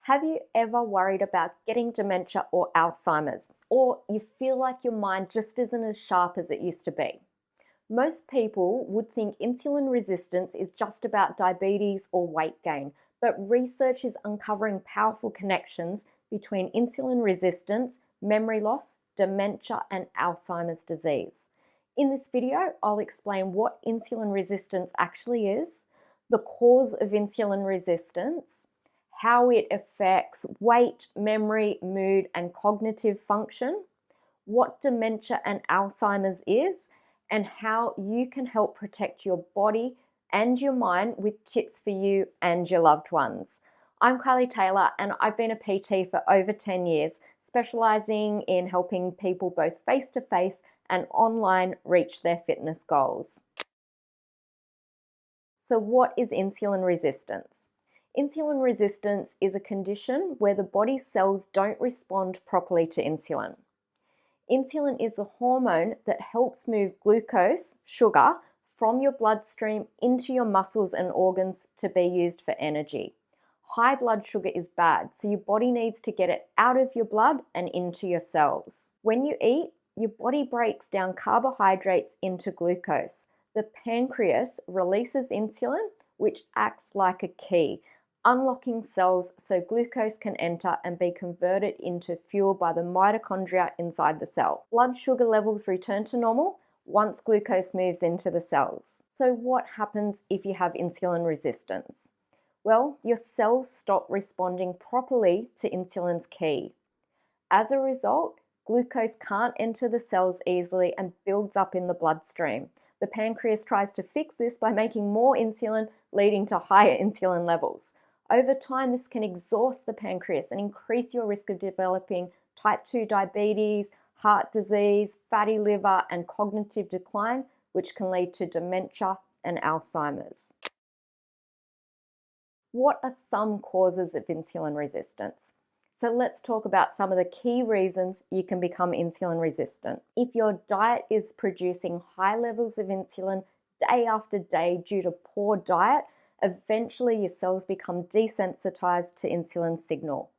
Have you ever worried about getting dementia or Alzheimer's, or you feel like your mind just isn't as sharp as it used to be? Most people would think insulin resistance is just about diabetes or weight gain, but research is uncovering powerful connections between insulin resistance, memory loss, dementia, and Alzheimer's disease. In this video, I'll explain what insulin resistance actually is, the cause of insulin resistance, how it affects weight, memory, mood, and cognitive function, what dementia and Alzheimer's is, and how you can help protect your body and your mind with tips for you and your loved ones. I'm Kylie Taylor, and I've been a PT for over 10 years, specializing in helping people both face-to-face and online reach their fitness goals. So what is insulin resistance? Insulin resistance is a condition where the body's cells don't respond properly to insulin. Insulin is a hormone that helps move glucose, sugar, from your bloodstream into your muscles and organs to be used for energy. High blood sugar is bad, so your body needs to get it out of your blood and into your cells. When you eat, your body breaks down carbohydrates into glucose. The pancreas releases insulin, which acts like a key, unlocking cells so glucose can enter and be converted into fuel by the mitochondria inside the cell. Blood sugar levels return to normal once glucose moves into the cells. So what happens if you have insulin resistance? Well, your cells stop responding properly to insulin's key. As a result, glucose can't enter the cells easily and builds up in the bloodstream. The pancreas tries to fix this by making more insulin, leading to higher insulin levels. Over time, this can exhaust the pancreas and increase your risk of developing type 2 diabetes, heart disease, fatty liver, and cognitive decline, which can lead to dementia and Alzheimer's. What are some causes of insulin resistance? So let's talk about some of the key reasons you can become insulin resistant. If your diet is producing high levels of insulin day after day due to poor diet, eventually your cells become desensitized to insulin signal.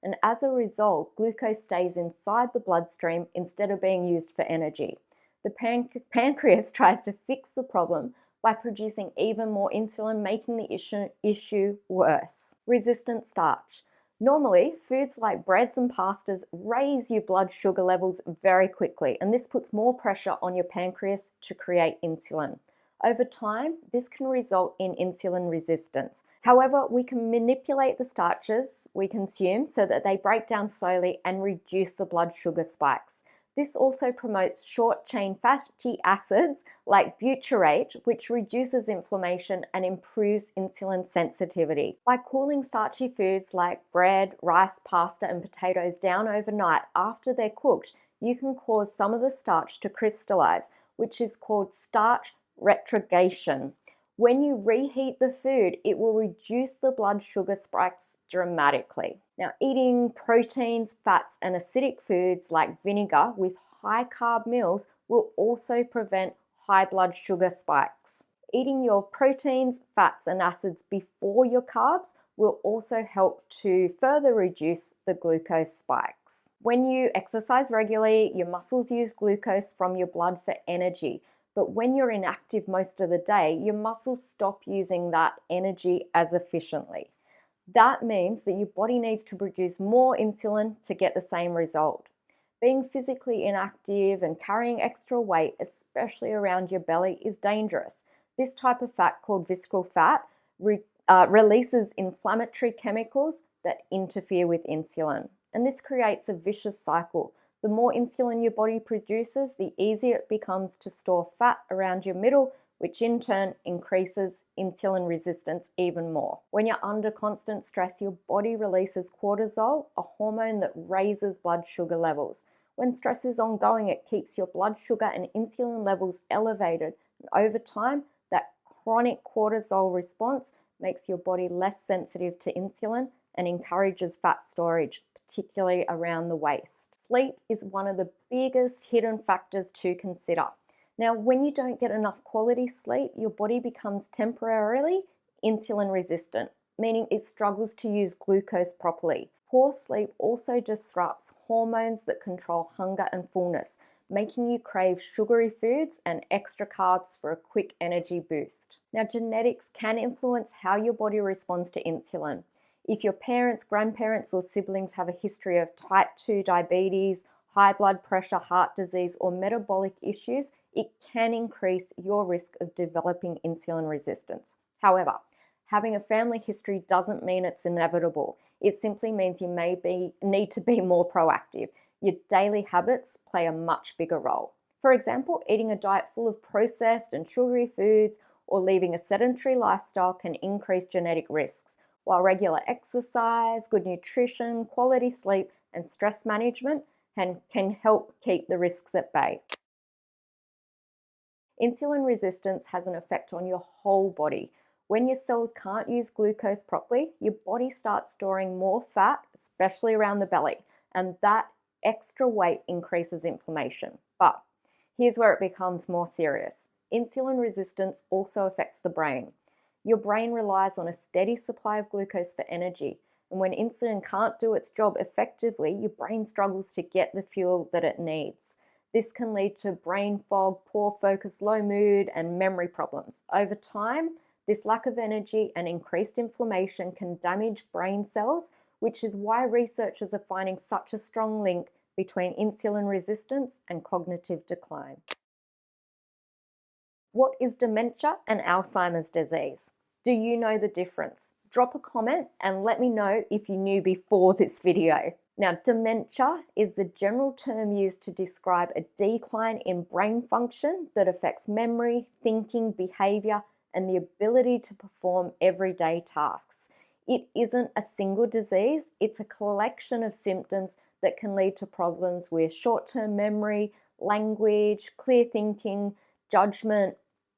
And as a result, glucose stays inside the bloodstream instead of being used for energy. The pancreas tries to fix the problem by producing even more insulin, making the issue worse. Resistant starch. Normally, foods like breads and pastas raise your blood sugar levels very quickly, and this puts more pressure on your pancreas to create insulin. Over time, this can result in insulin resistance. However, we can manipulate the starches we consume so that they break down slowly and reduce the blood sugar spikes. This also promotes short-chain fatty acids like butyrate, which reduces inflammation and improves insulin sensitivity. By cooling starchy foods like bread, rice, pasta, and potatoes down overnight after they're cooked, you can cause some of the starch to crystallize, which is called starch retrogression. When you reheat the food, it will reduce the blood sugar spikes dramatically. Now, eating proteins, fats, and acidic foods like vinegar with high carb meals will also prevent high blood sugar spikes. Eating your proteins, fats, and acids before your carbs will also help to further reduce the glucose spikes. When you exercise regularly, your muscles use glucose from your blood for energy. But when you're inactive most of the day, your muscles stop using that energy as efficiently. That means that your body needs to produce more insulin to get the same result. Being physically inactive and carrying extra weight, especially around your belly, is dangerous. This type of fat, called visceral fat, releases inflammatory chemicals that interfere with insulin. And this creates a vicious cycle. The more insulin your body produces, the easier it becomes to store fat around your middle, which in turn increases insulin resistance even more. When you're under constant stress, your body releases cortisol, a hormone that raises blood sugar levels. When stress is ongoing, it keeps your blood sugar and insulin levels elevated. And over time, that chronic cortisol response makes your body less sensitive to insulin and encourages fat storage, particularly around the waist. Sleep is one of the biggest hidden factors to consider. Now, when you don't get enough quality sleep, your body becomes temporarily insulin resistant. meaning it struggles to use glucose properly. Poor sleep also disrupts hormones that control hunger and fullness, making you crave sugary foods and extra carbs for a quick energy boost. Now, genetics can influence how your body responds to insulin. If your parents, grandparents, or siblings have a history of type 2 diabetes, high blood pressure, heart disease, or metabolic issues, it can increase your risk of developing insulin resistance. However, having a family history doesn't mean it's inevitable. It simply means you need to be more proactive. Your daily habits play a much bigger role. For example, eating a diet full of processed and sugary foods or leaving a sedentary lifestyle can increase genetic risks, while regular exercise, good nutrition, quality sleep, and stress management can help keep the risks at bay. Insulin resistance has an effect on your whole body. When your cells can't use glucose properly, your body starts storing more fat, especially around the belly, and that extra weight increases inflammation. But here's where it becomes more serious. Insulin resistance also affects the brain. Your brain relies on a steady supply of glucose for energy, and when insulin can't do its job effectively, your brain struggles to get the fuel that it needs. This can lead to brain fog, poor focus, low mood, and memory problems. Over time, this lack of energy and increased inflammation can damage brain cells, which is why researchers are finding such a strong link between insulin resistance and cognitive decline. What is dementia and Alzheimer's disease? Do you know the difference? Drop a comment and let me know if you knew before this video. Now, dementia is the general term used to describe a decline in brain function that affects memory, thinking, behavior, and the ability to perform everyday tasks. It isn't a single disease, it's a collection of symptoms that can lead to problems with short-term memory, language, clear thinking, judgment,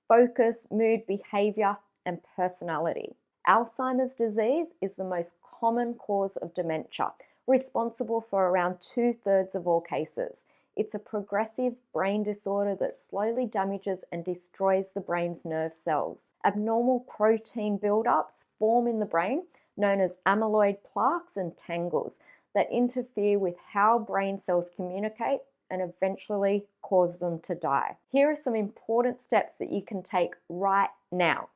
focus, mood, behavior, and personality. Alzheimer's disease is the most common cause of dementia, responsible for around 2/3 of all cases. It's a progressive brain disorder that slowly damages and destroys the brain's nerve cells. Abnormal protein buildups form in the brain, known as amyloid plaques and tangles, that interfere with how brain cells communicate and eventually cause them to die. Here are some important steps that you can take right now.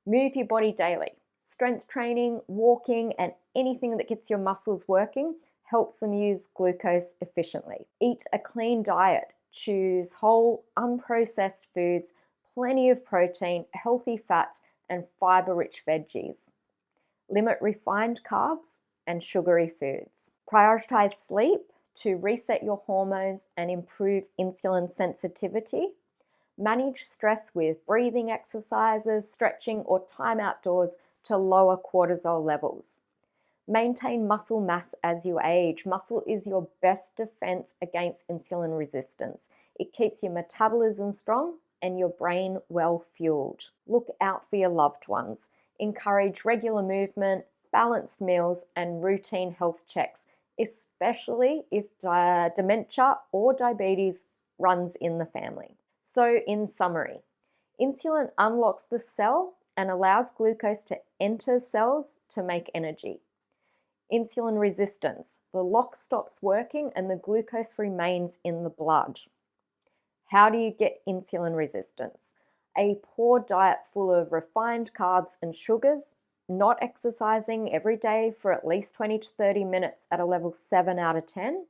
Move your body daily. Strength training, walking, and anything that gets your muscles working helps them use glucose efficiently. Eat a clean diet. Choose whole, unprocessed foods, plenty of protein, healthy fats, and fiber-rich veggies. Limit refined carbs and sugary foods. Prioritize sleep to reset your hormones and improve insulin sensitivity. Manage stress with breathing exercises, stretching, or time outdoors to lower cortisol levels. Maintain muscle mass as you age. Muscle is your best defense against insulin resistance. It keeps your metabolism strong and your brain well fueled. Look out for your loved ones. Encourage regular movement, balanced meals, and routine health checks, especially if dementia or diabetes runs in the family. So in summary, insulin unlocks the cell and allows glucose to enter cells to make energy. Insulin resistance, the lock stops working and the glucose remains in the blood. How do you get insulin resistance? A poor diet full of refined carbs and sugars, not exercising every day for at least 20 to 30 minutes at a level 7 out of 10,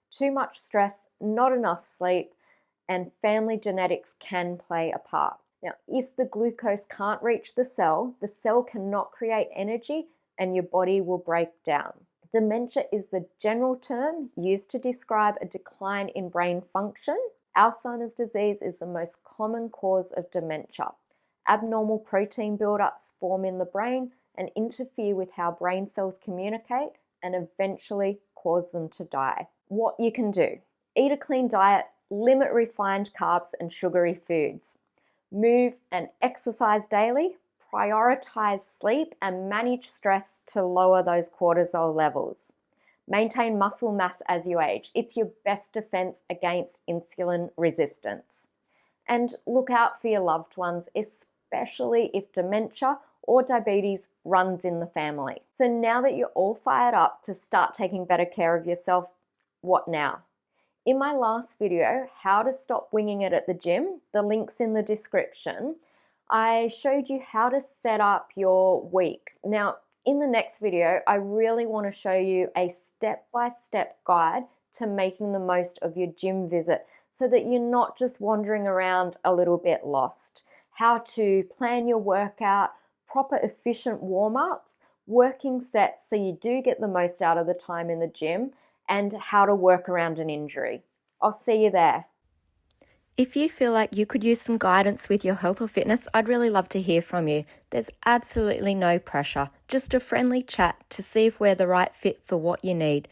too much stress, not enough sleep, and family genetics can play a part. Now, if the glucose can't reach the cell cannot create energy and your body will break down. Dementia is the general term used to describe a decline in brain function. Alzheimer's disease is the most common cause of dementia. Abnormal protein buildups form in the brain and interfere with how brain cells communicate and eventually cause them to die. What you can do: eat a clean diet, limit refined carbs and sugary foods, move and exercise daily, prioritize sleep, and manage stress to lower those cortisol levels. Maintain muscle mass as you age. It's your best defense against insulin resistance. And look out for your loved ones, especially if dementia or diabetes runs in the family. So now that you're all fired up to start taking better care of yourself, what now? In my last video, how to stop winging it at the gym, the link's in the description, I showed you how to set up your week. Now, in the next video, I really want to show you a step-by-step guide to making the most of your gym visit so that you're not just wandering around a little bit lost. How to plan your workout, proper efficient warm-ups, working sets so you do get the most out of the time in the gym, and how to work around an injury. I'll see you there. If you feel like you could use some guidance with your health or fitness, I'd really love to hear from you. There's absolutely no pressure, just a friendly chat to see if we're the right fit for what you need.